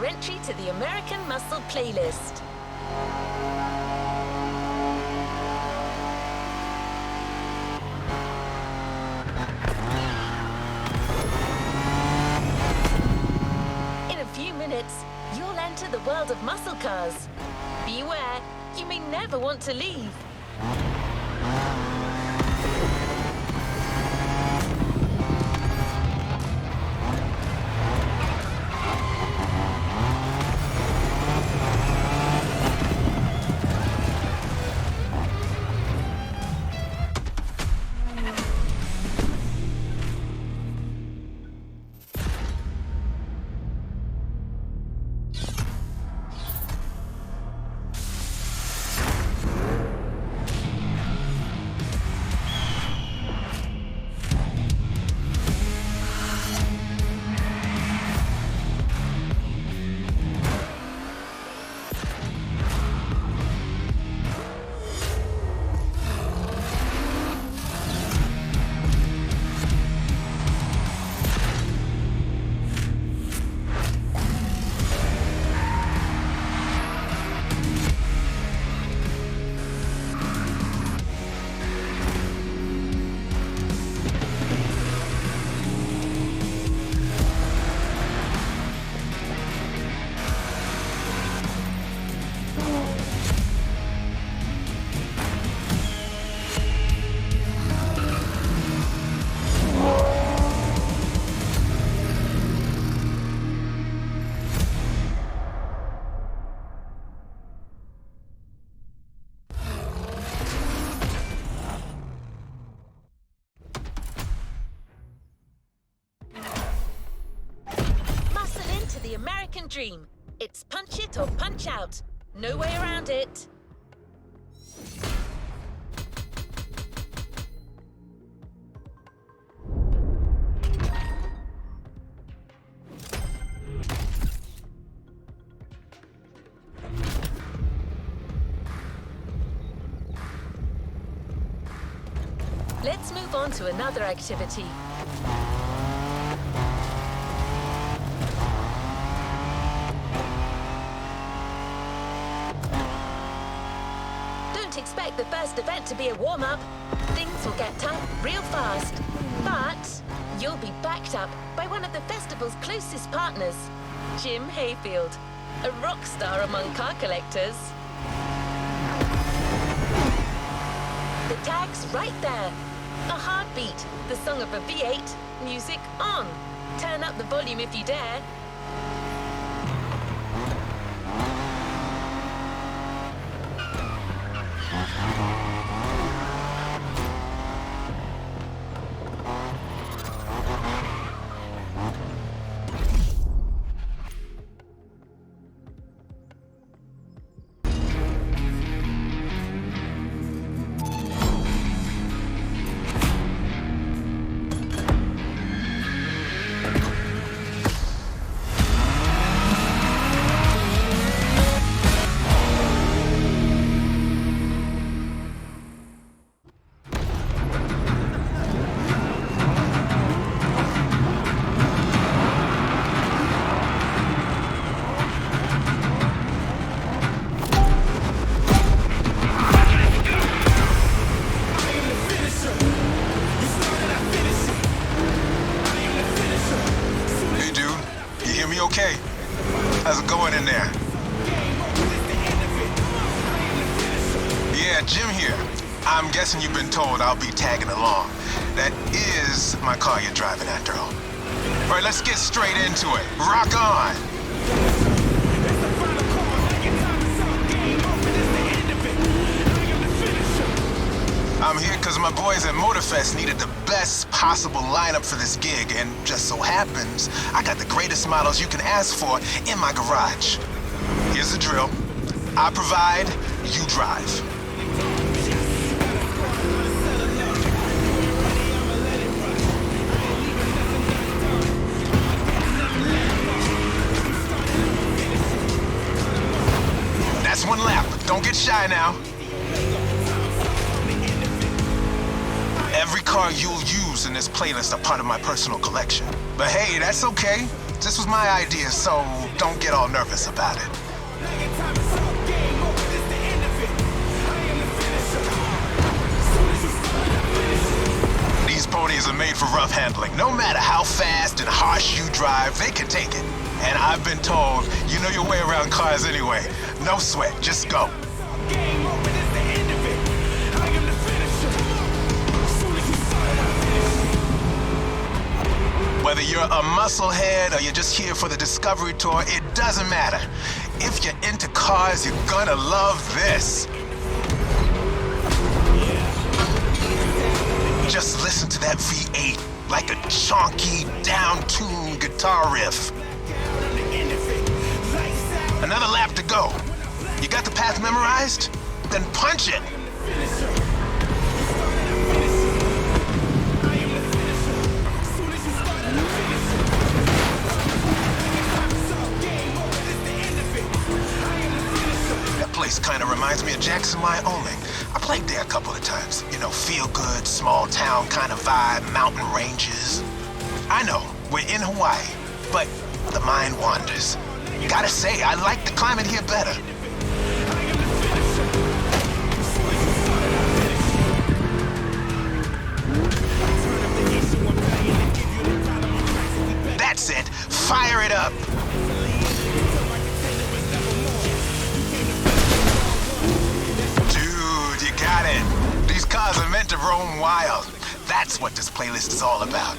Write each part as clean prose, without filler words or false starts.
entry to the American Muscle playlist. In a few minutes, you'll enter the world of muscle cars. Beware, you may never want to leave. The American dream. It's punch it or punch out. No way around it. Let's move on to another activity. Expect the first event to be a warm-up. Things will get tough real fast. But you'll be backed up by one of the festival's closest partners, Jim Hayfield, a rock star among car collectors. The tag's right there. A heartbeat, the song of a V8, music on. Turn up the volume if you dare. Okay. How's it going in there? Yeah, Jim here. I'm guessing you've been told I'll be tagging along. That is my car you're driving after all. All right, let's get straight into it. Rock on! I'm here because my boys at Motorfest needed the best possible lineup for this gig, and just so happens, I got the greatest models you can ask for in my garage. Here's the drill. I provide, you drive. That's one lap. Don't get shy now. Every car you'll use in this playlist are part of my personal collection. But hey, that's okay. This was my idea, so don't get all nervous about it. These ponies are made for rough handling. No matter how fast and harsh you drive, they can take it. And I've been told, you know your way around cars anyway. No sweat, just go. Whether you're a musclehead or you're just here for the Discovery Tour, it doesn't matter. If you're into cars, you're gonna love this. Just listen to that V8 like a chonky, down-tuned guitar riff. Another lap to go. You got the path memorized? Then punch it. That place kind of reminds me of Jackson, Wyoming. I played there a couple of times. You know, feel good, small town kind of vibe, mountain ranges. I know, we're in Hawaii, but the mind wanders. Gotta say, I like the climate here better. That's it. Fire it up. Dude, you got it. These cars are meant to roam wild. That's what this playlist is all about.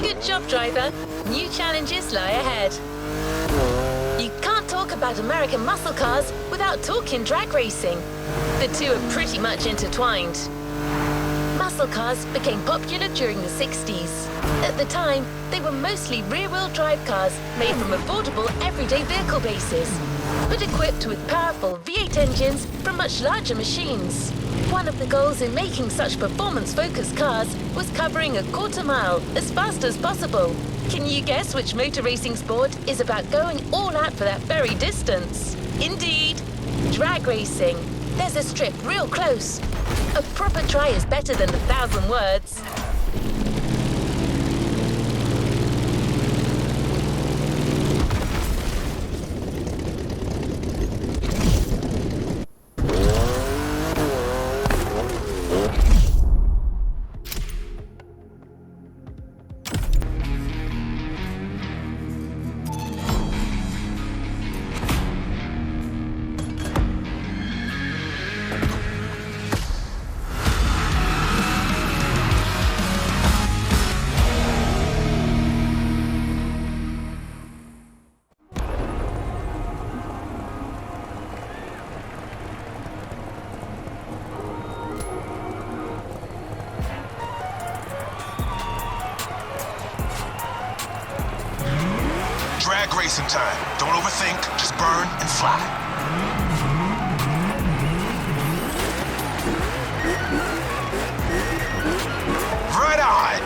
Good job, driver. New challenges lie ahead. You can't talk about American muscle cars without talking drag racing. The two are pretty much intertwined. Muscle cars became popular during the 60s. At the time, they were mostly rear-wheel drive cars made from affordable everyday vehicle bases, but equipped with powerful V8 engines from much larger machines. One of the goals in making such performance-focused cars was covering a quarter mile as fast as possible. Can you guess which motor racing sport is about going all out for that very distance? Indeed, drag racing. There's a strip real close. A proper try is better than 1,000 words. Drag racing time. Don't overthink, just burn and fly. Right on!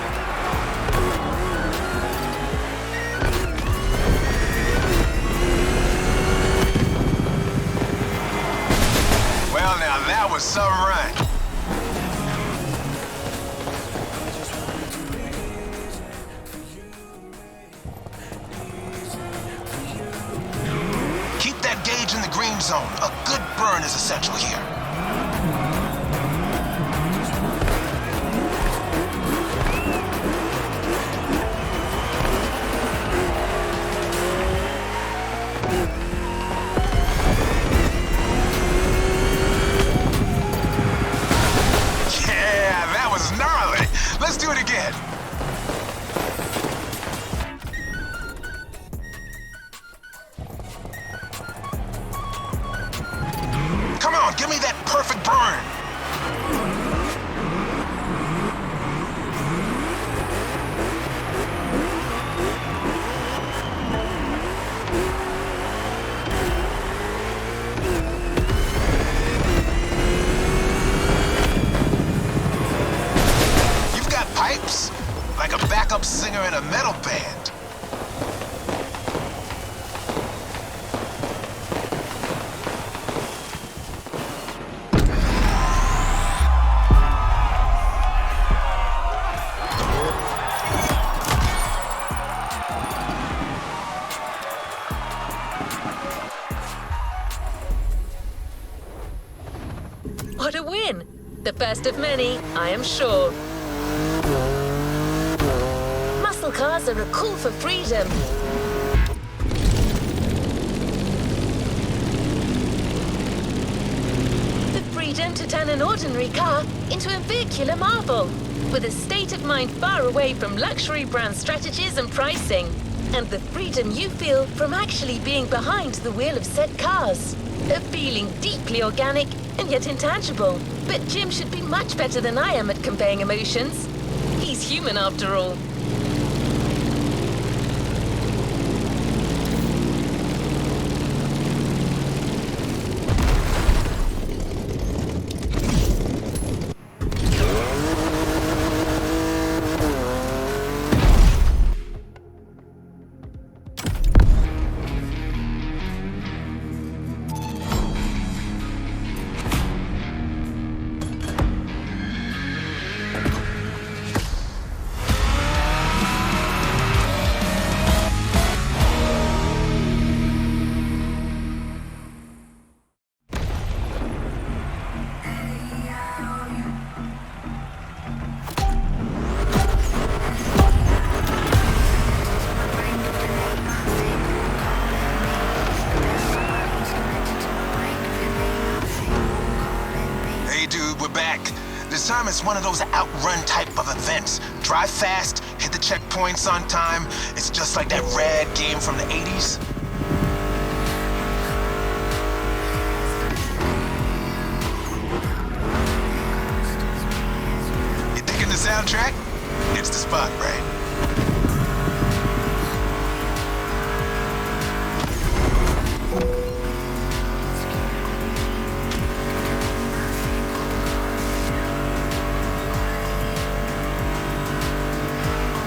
Well, now that was some run. Gauge in the green zone. A good burn is essential here. Yeah, that was gnarly. Let's do it again. Come on, give me that perfect burn. join a metal band. What a win! The first of many, I am sure. Muscle cars are a call for freedom. The freedom to turn an ordinary car into a vehicular marvel, with a state of mind far away from luxury brand strategies and pricing, and the freedom you feel from actually being behind the wheel of said cars. A feeling deeply organic and yet intangible. But Jim should be much better than I am at conveying emotions. He's human after all. This time it's one of those outrun type of events. Drive fast, hit the checkpoints on time. It's just like that rad game from the 80s. You digging the soundtrack? It's the spot, right?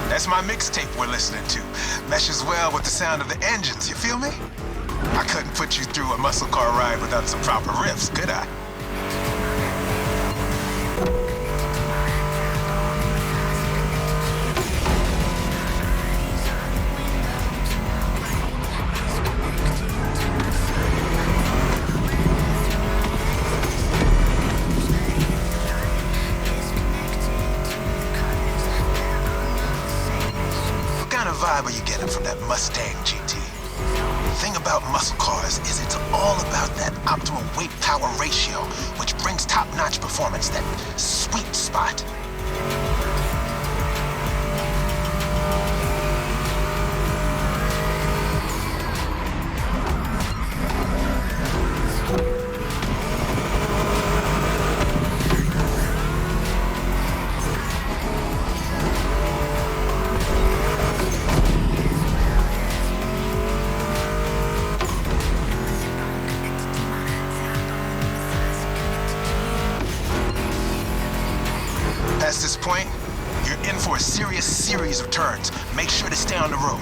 That's my mixtape we're listening to. Meshes well with the sound of the engines, you feel me? I couldn't put you through a muscle car ride without some proper riffs, could I? Vibe are you getting from that Mustang GT? The thing about muscle cars is it's all about that optimal weight-power ratio, which brings top-notch performance, that sweet spot. Past this point, you're in for a serious series of turns. Make sure to stay on the road.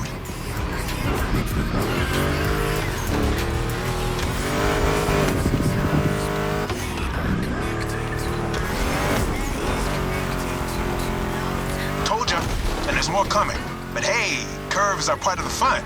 Told ya, and there's more coming. But hey, curves are part of the fun.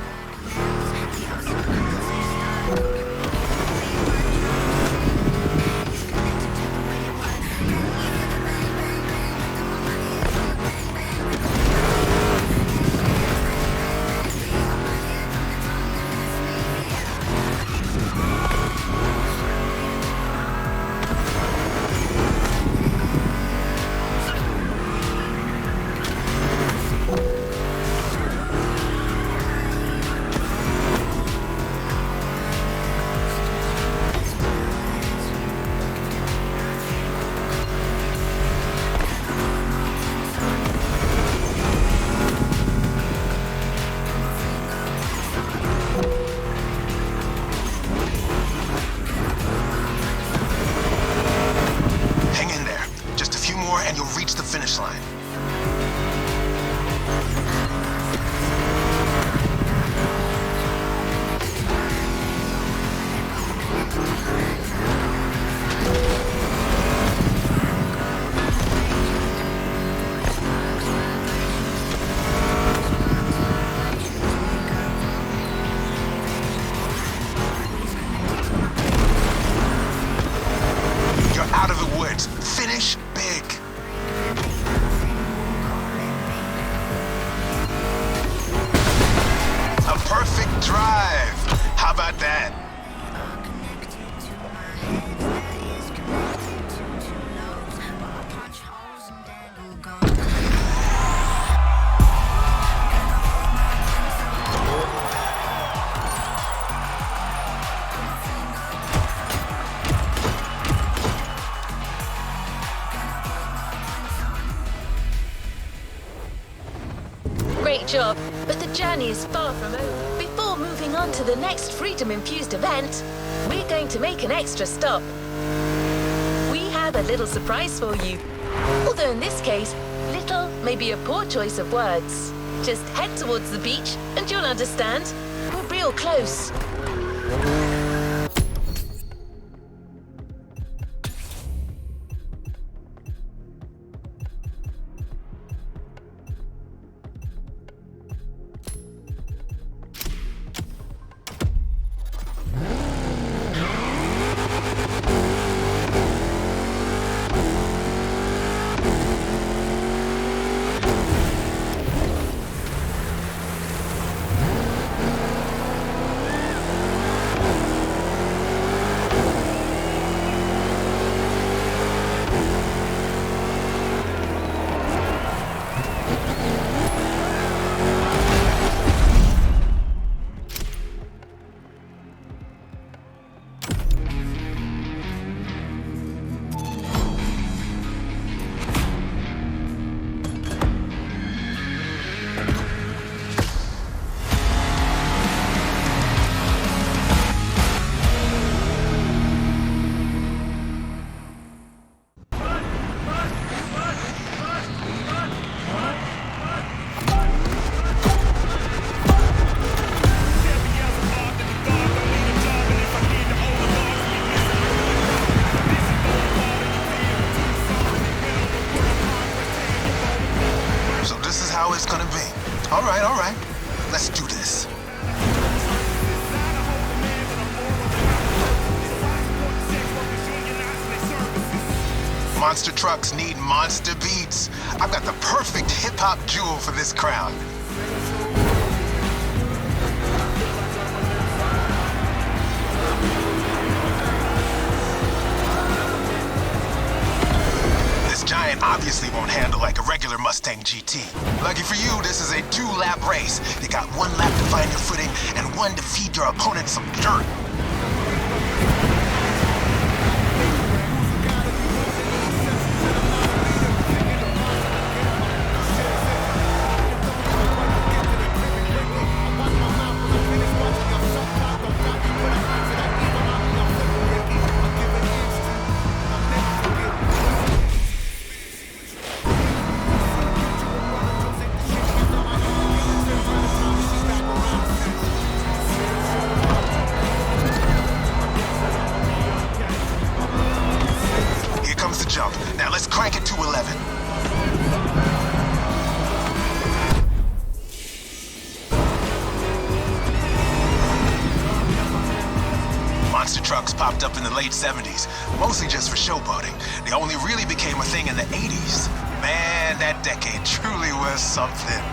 job, but the journey is far from over. Before moving on to the next freedom-infused event, we're going to make an extra stop. We have a little surprise for you. Although in this case, little may be a poor choice of words. Just head towards the beach and you'll understand. We're real close. It's gonna be. All right. Let's do this. Monster trucks need monster beats. I've got the perfect hip-hop jewel for this crowd. Giant obviously won't handle like a regular Mustang GT. Lucky for you, this is a 2-lap race. You got 1 lap to find your footing and 1 to feed your opponent some dirt. Now let's crank it to 11. Monster trucks popped up in the late 70s, mostly just for showboating. They only really became a thing in the 80s. Man, that decade truly was something.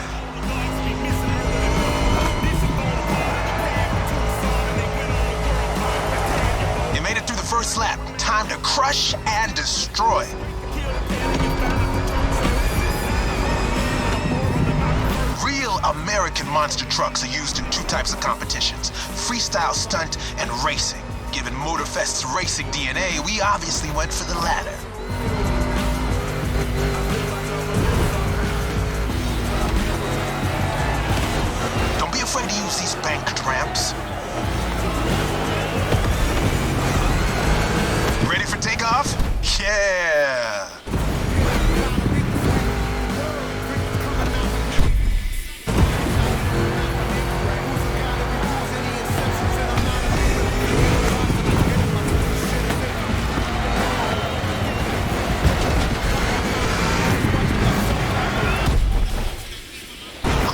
You made it through the first lap. Time to crush and destroy. Real American monster trucks are used in 2 types of competitions: freestyle stunt and racing. Given Motorfest's racing DNA, we obviously went for the latter. Don't be afraid to use these banked ramps. Ready for takeoff? Yeah!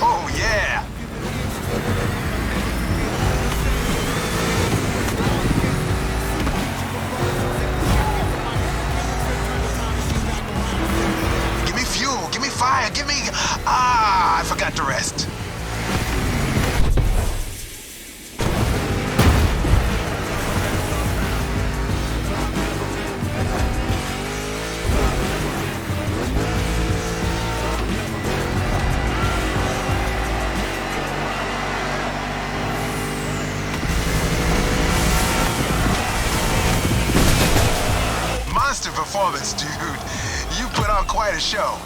Oh, yeah! Fire, give me... I forgot to rest. Monster performance, dude. You put on quite a show.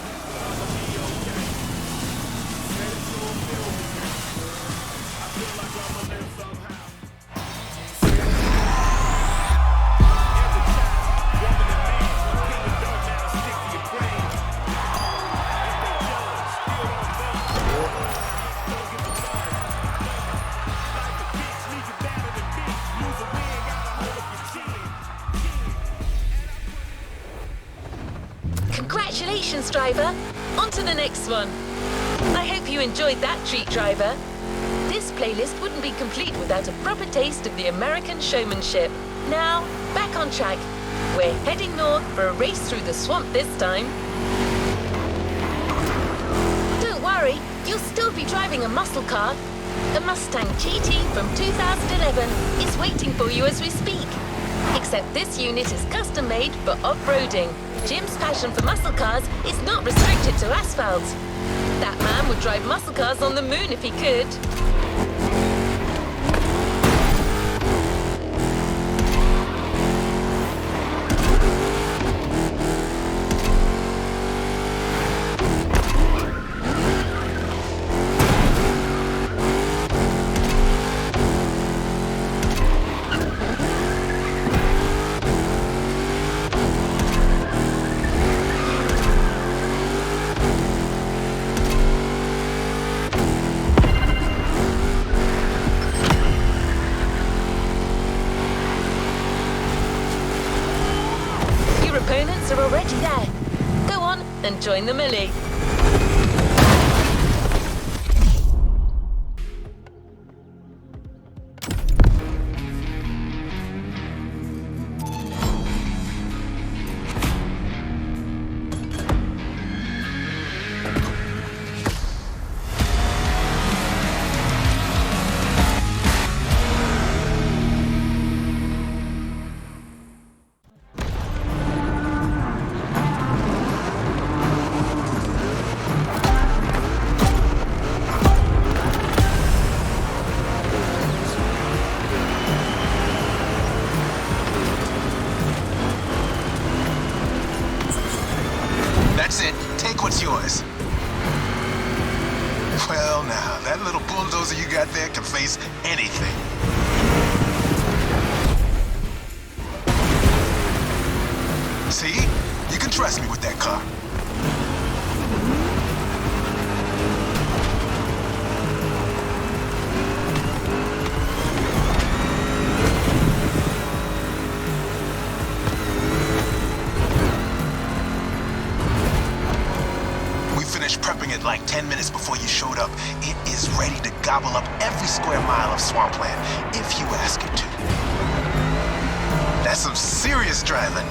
Congratulations, driver. On to the next one. I hope you enjoyed that treat, driver. This playlist wouldn't be complete without a proper taste of the American showmanship. Now, back on track. We're heading north for a race through the swamp this time. Don't worry, you'll still be driving a muscle car. A Mustang GT from 2011 is waiting for you as we speak. Except this unit is custom made for off-roading. Jim's passion for muscle cars is not restricted to asphalt. That man would drive muscle cars on the moon if he could. Opponents are already there. Go on and join the melee. That's it. Take what's yours. Well, now, that little bulldozer you got there can face anything. See? You can trust me with that car. Prepping it like 10 minutes before you showed up. It is ready to gobble up every square mile of swampland, if you ask it to. That's some serious driving.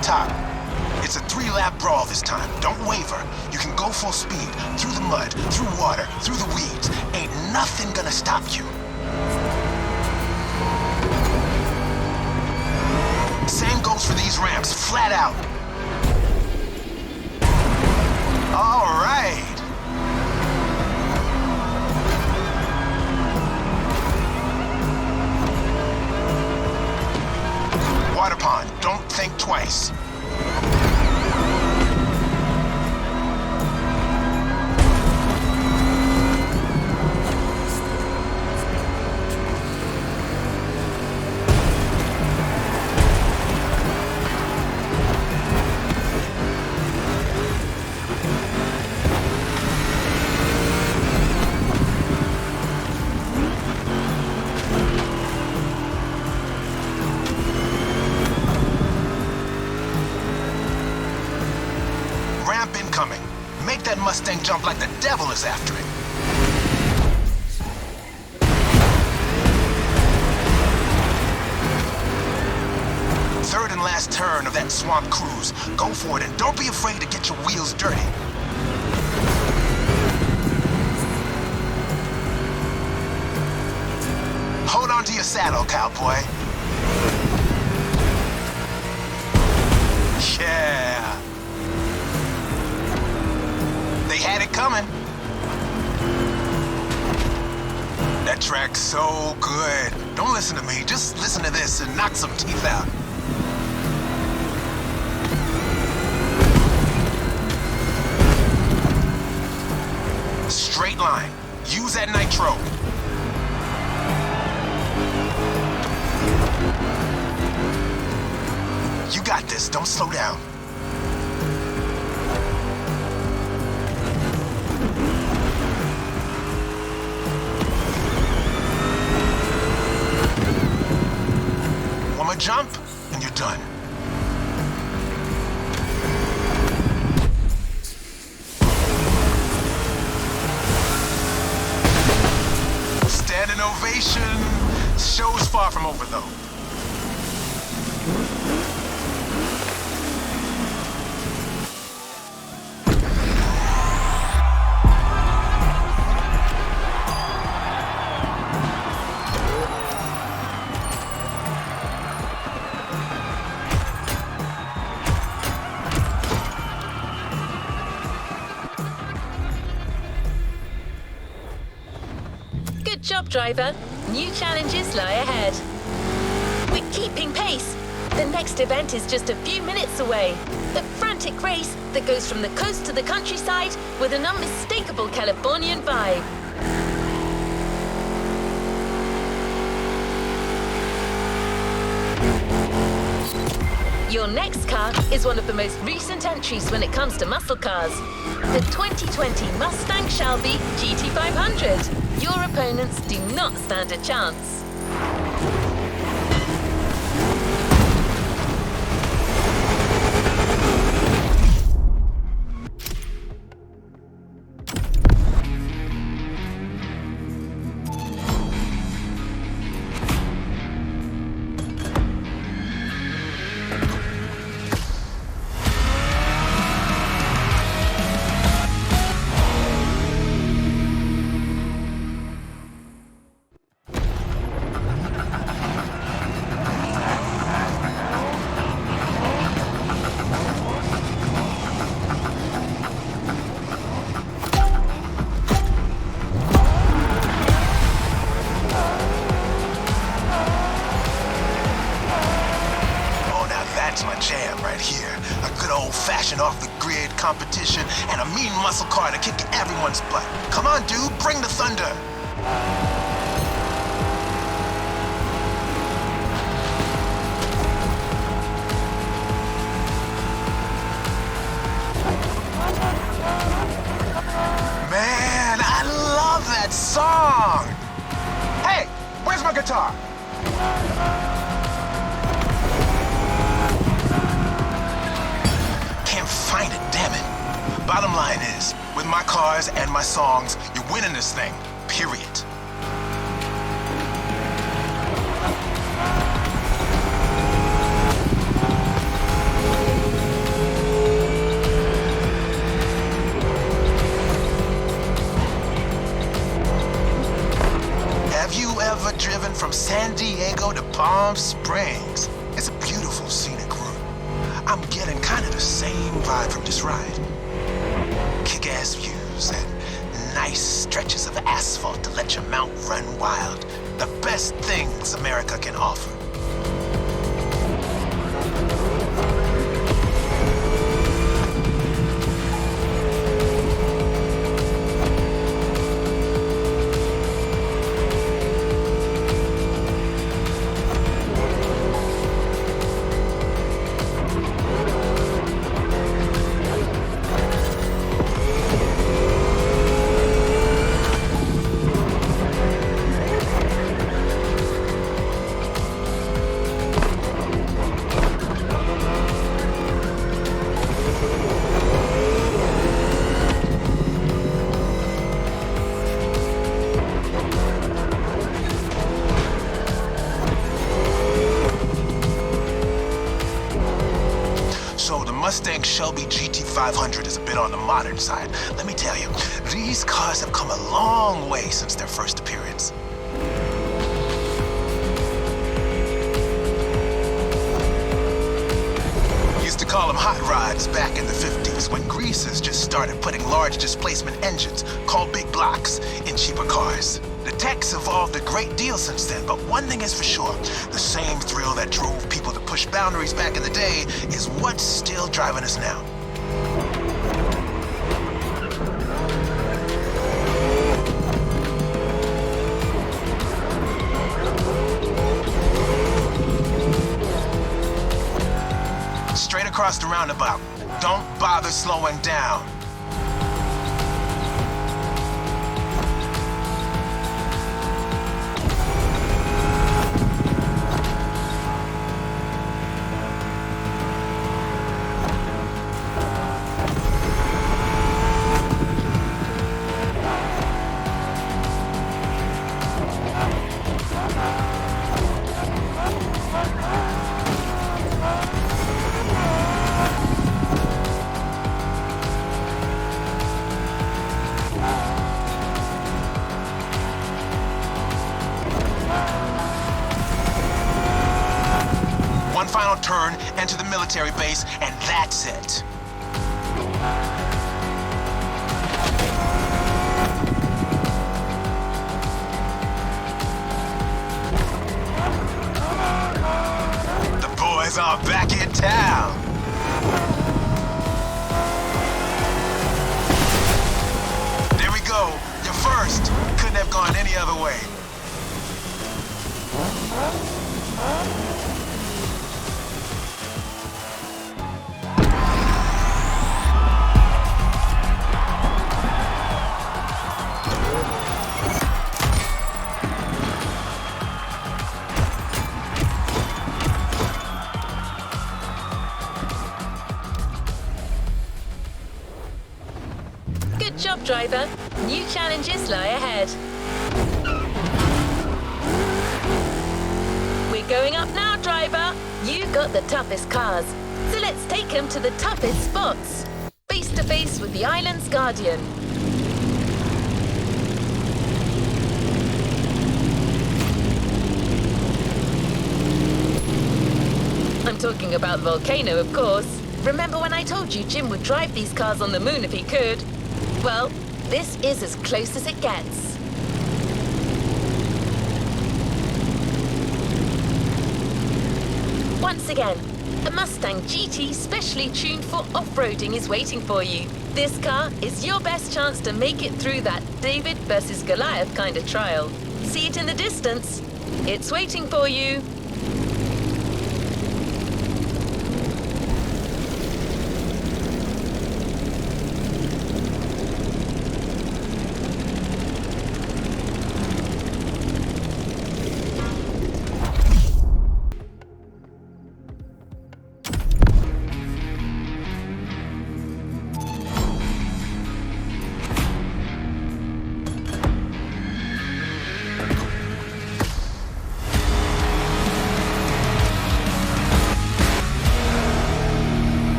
Top. It's a 3-lap brawl this time. Don't waver. You can go full speed, through the mud, through water, through the weeds. Ain't nothing gonna stop you. Same goes for these ramps, flat out. All right. Water pond, don't think twice. Incoming. Make that Mustang jump like the devil is after it. Third and last turn of that swamp cruise. Go for it and don't be afraid to get your wheels dirty. Hold on to your saddle, cowboy. Yeah. They had it coming. That track's so good. Don't listen to me, just listen to this and knock some teeth out. Straight line. Use that nitro. You got this. Don't slow down. One more jump, and you're done. Standing ovation. Show's far from over, though. Good job, driver. New challenges lie ahead. We're keeping pace. The next event is just a few minutes away. A frantic race that goes from the coast to the countryside with an unmistakable Californian vibe. Your next car is one of the most recent entries when it comes to muscle cars. The 2020 Mustang Shelby GT500. Your opponents do not stand a chance. Off-the-grid competition and a mean muscle car to kick everyone's butt. Come on, dude, bring the thunder. Man, I love that song. Hey, where's my guitar? Find it, damn it. Bottom line is, with my cars and my songs, you're winning this thing, period. Have you ever driven from San Diego to Palm Springs? It's a beautiful scenic route. I'm getting kind of the same vibe from this ride. Kick-ass views and nice stretches of asphalt to let your mount run wild. The best things America can offer. Mustang Shelby GT500 is a bit on the modern side. Let me tell you, these cars have come a long way since their first appearance. Used to call them hot rods back in the 50s when greasers just started putting large displacement engines, called big blocks, in cheaper cars. The tech's evolved a great deal since then, but one thing is for sure, the same thrill that drove people to push boundaries back in the day is what's still driving us now. across the roundabout. Don't bother slowing down. One final turn, enter the military base, and that's it. The boys are back in town. There we go. You're first. Couldn't have gone any other way. Good job, driver. New challenges lie ahead. We're going up now, driver. You got the toughest cars, so let's take them to the toughest spots. Face to face with the island's guardian. I'm talking about the volcano, of course. Remember when I told you Jim would drive these cars on the moon if he could? Well, this is as close as it gets. Once again, a Mustang GT specially tuned for off-roading is waiting for you. This car is your best chance to make it through that David versus Goliath kind of trial. See it in the distance. It's waiting for you.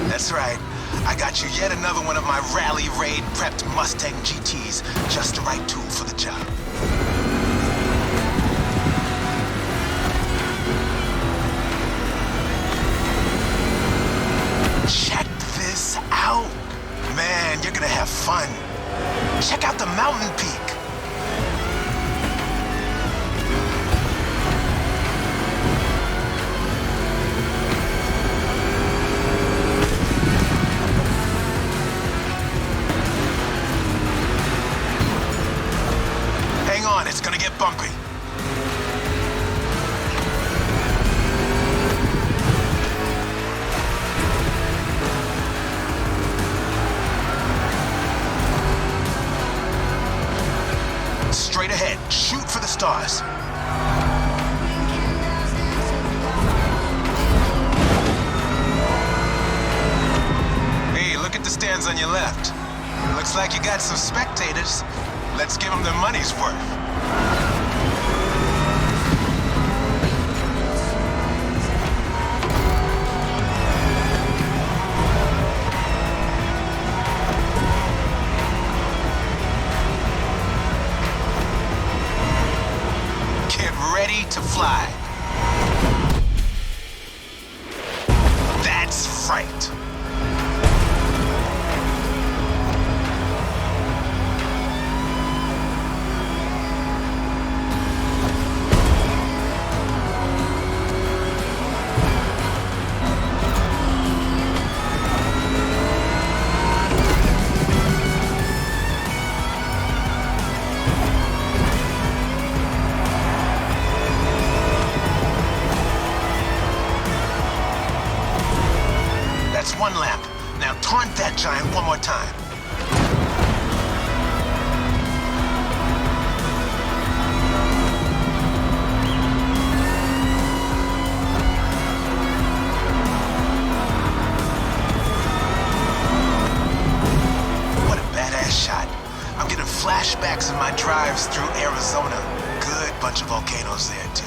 That's right. I got you yet another one of my rally raid prepped Mustang GTs. Just the right tool for the job. Check this out. Man, you're gonna have fun. Check out the mountain peak. Hang on, it's gonna get bumpy. Straight ahead, shoot for the stars. Hey, look at the stands on your left. Looks like you got some spectators. Let's give them their money's worth. Ready to fly. That's right. Confront that giant one more time. What a badass shot. I'm getting flashbacks of my drives through Arizona. Good bunch of volcanoes there, too.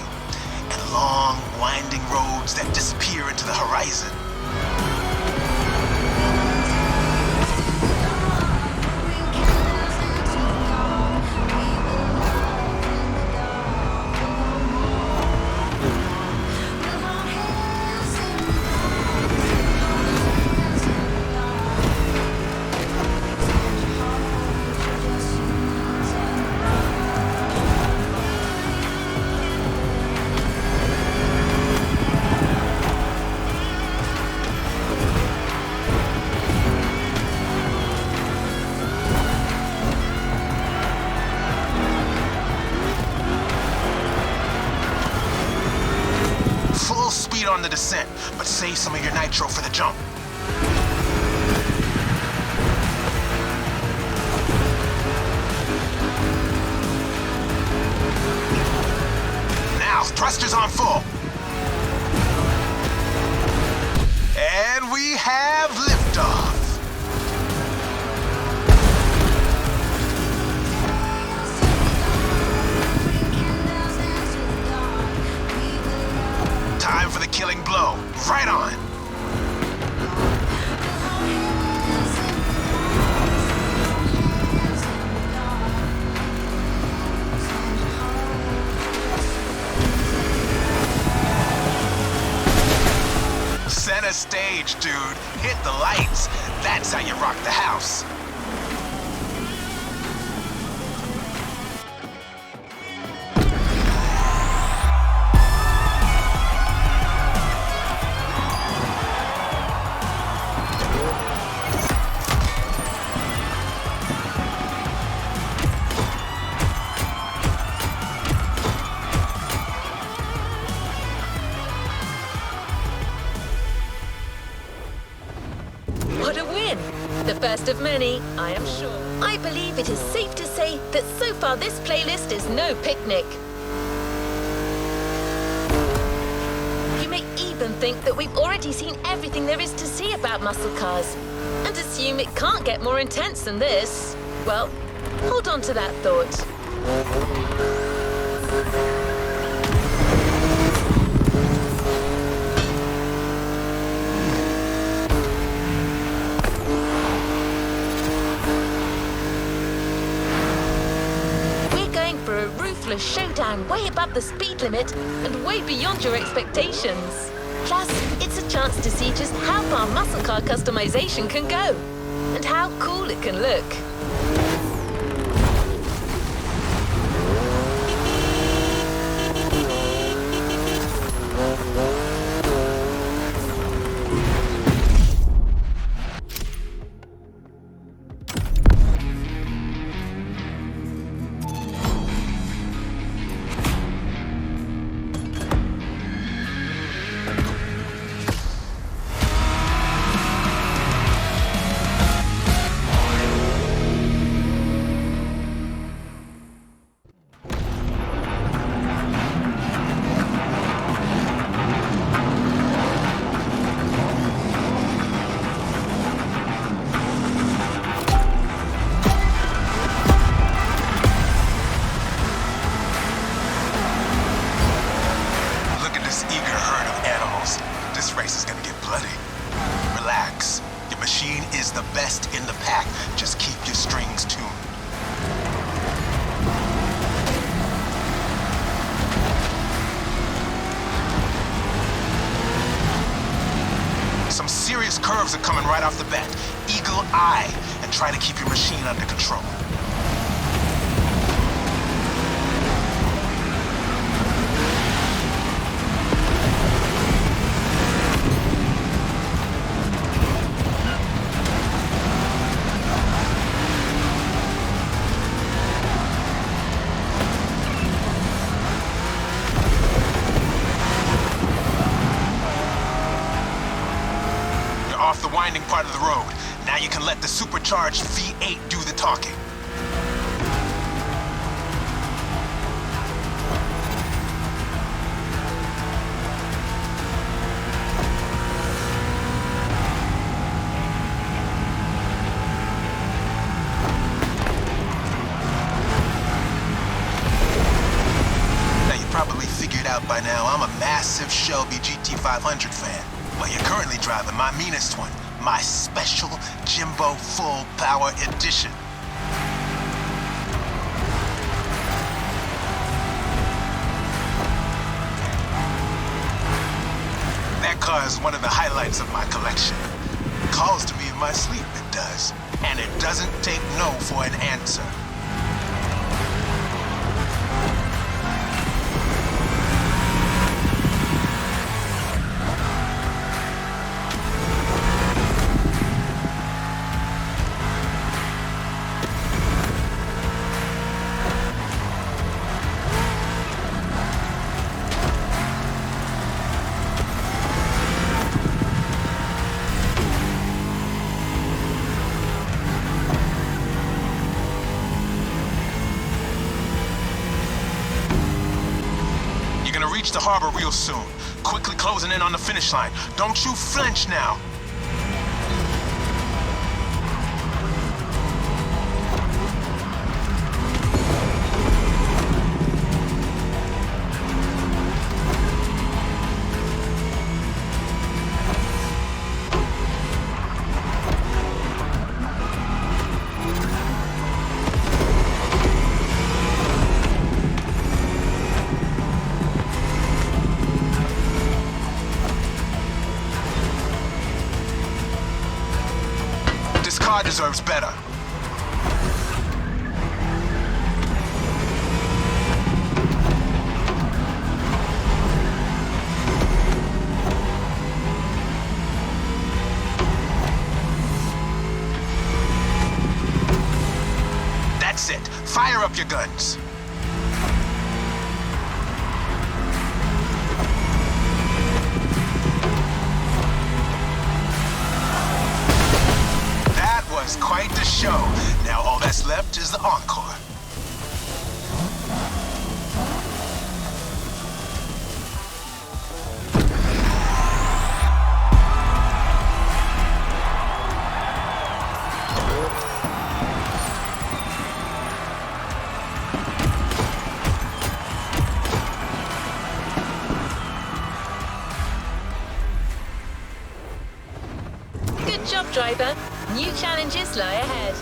And long, winding roads that disappear into the horizon. On the descent, but save some of your nitro for the jump. Now, thrusters on full. And we have liftoff. Time for the killing blow. Right on. Center stage, dude. Hit the lights. That's how you rock the house. What a win! The first of many, I am sure. I believe it is safe to say that so far this playlist is no picnic. You may even think that we've already seen everything there is to see about muscle cars, and assume it can't get more intense than this. Well, hold on to that thought. For a ruthless showdown way above the speed limit and way beyond your expectations. Plus, it's a chance to see just how far muscle car customization can go and how cool it can look. The best in the pack. Just keep your strings tuned. Some serious curves are coming right off the bat. Eagle eye and try to keep your machine under control. winding part of the road. Now you can let the supercharged V8 do the talking. Probably figured out by now I'm a massive Shelby GT500 fan. Well, you're currently driving my meanest one, my special Jimbo Full Power Edition. That car is one of the highlights of my collection. It calls to me in my sleep, it does. And it doesn't take no for an answer. Reach the harbor real soon. Quickly closing in on the finish line. Don't you flinch now. This car deserves better. That's it. Fire up your guns. Was quite the show. Now all that's left is the encore. Good job, driver. New challenges lie ahead.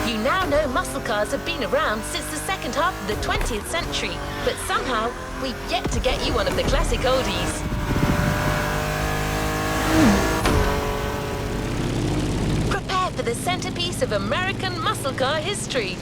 You now know muscle cars have been around since the second half of the 20th century, but somehow we've yet to get you one of the classic oldies. Prepare for the centerpiece of American muscle car history.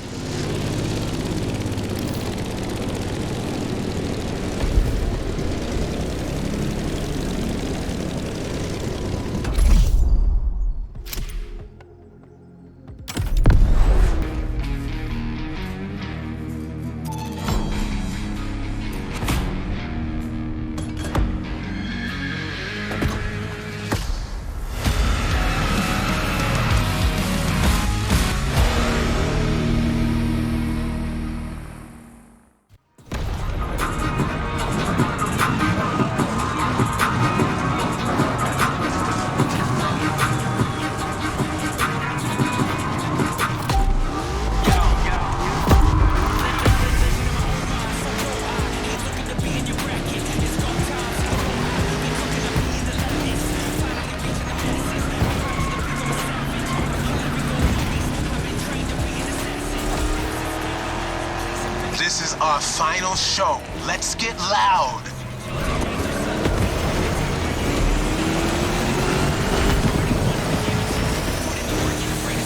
This is our final show. Let's get loud.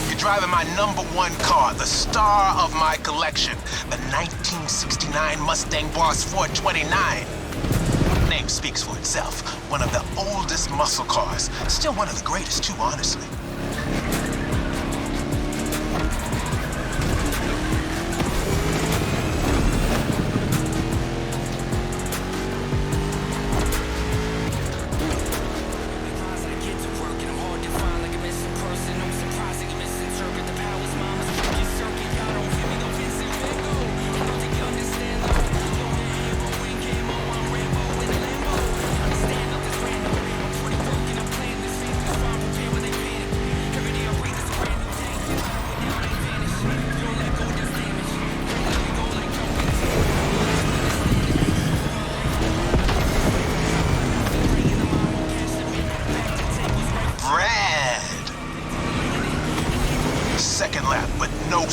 You're driving my #1 car, the star of my collection, the 1969 Mustang Boss 429. Name speaks for itself. One of the oldest muscle cars. Still one of the greatest too, honestly.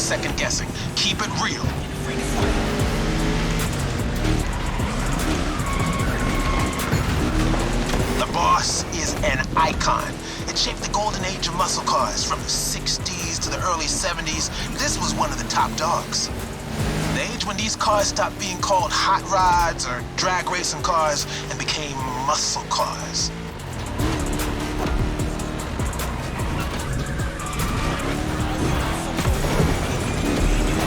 second guessing. Keep it real. The boss is an icon. It shaped the golden age of muscle cars from the 60s to the early 70s. This was one of the top dogs. The age when these cars stopped being called hot rods or drag racing cars and became muscle cars.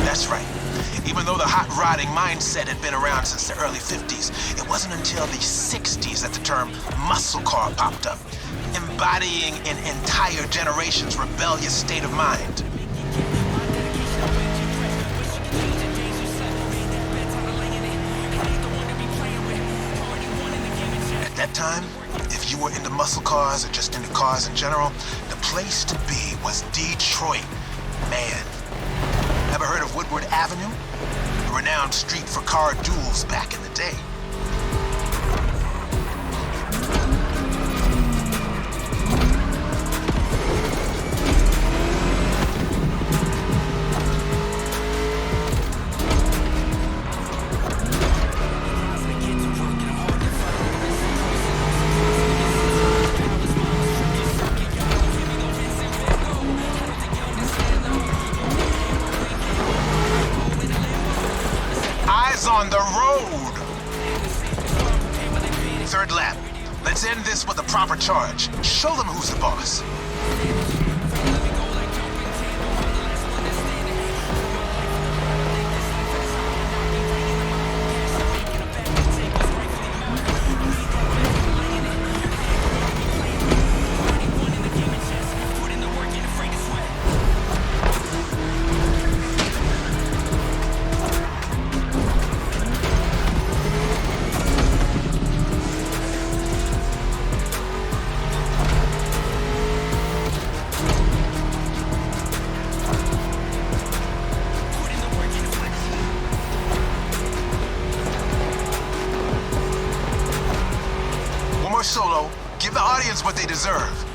That's right. Even though the hot rodding mindset had been around since the early 50s, it wasn't until the 60s that the term muscle car popped up, embodying an entire generation's rebellious state of mind. At that time, if you were into muscle cars or just into cars in general, the place to be was Detroit. Man. Ever heard of Woodward Avenue? A renowned street for car duels back in the day. On the road! Third lap. Let's end this with a proper charge. Show them who's the boss. Solo, give the audience what they deserve.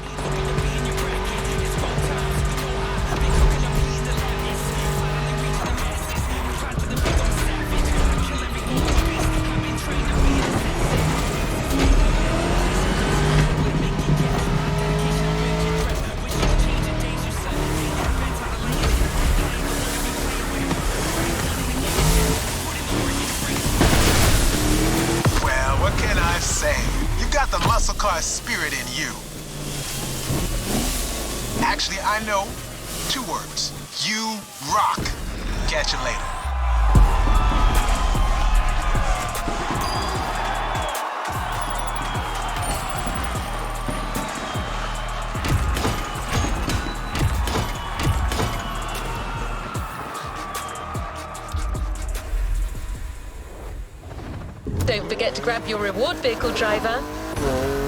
Well, what can I say? You got the muscle car spirit in you. Actually, I know 2 words. You rock. Catch you later. Don't forget to grab your reward vehicle, driver.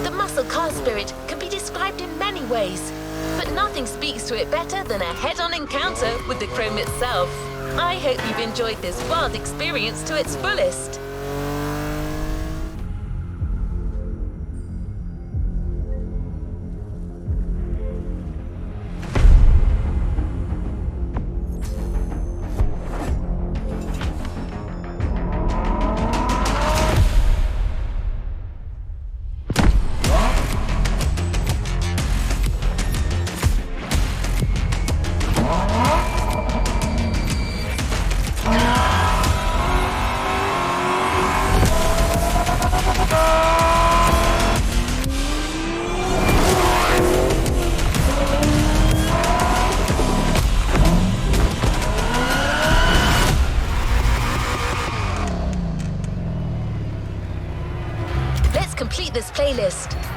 The muscle car spirit can be described in many ways, but nothing speaks to it better than a head-on encounter with the chrome itself. I hope you've enjoyed this wild experience to its fullest. Complete this playlist.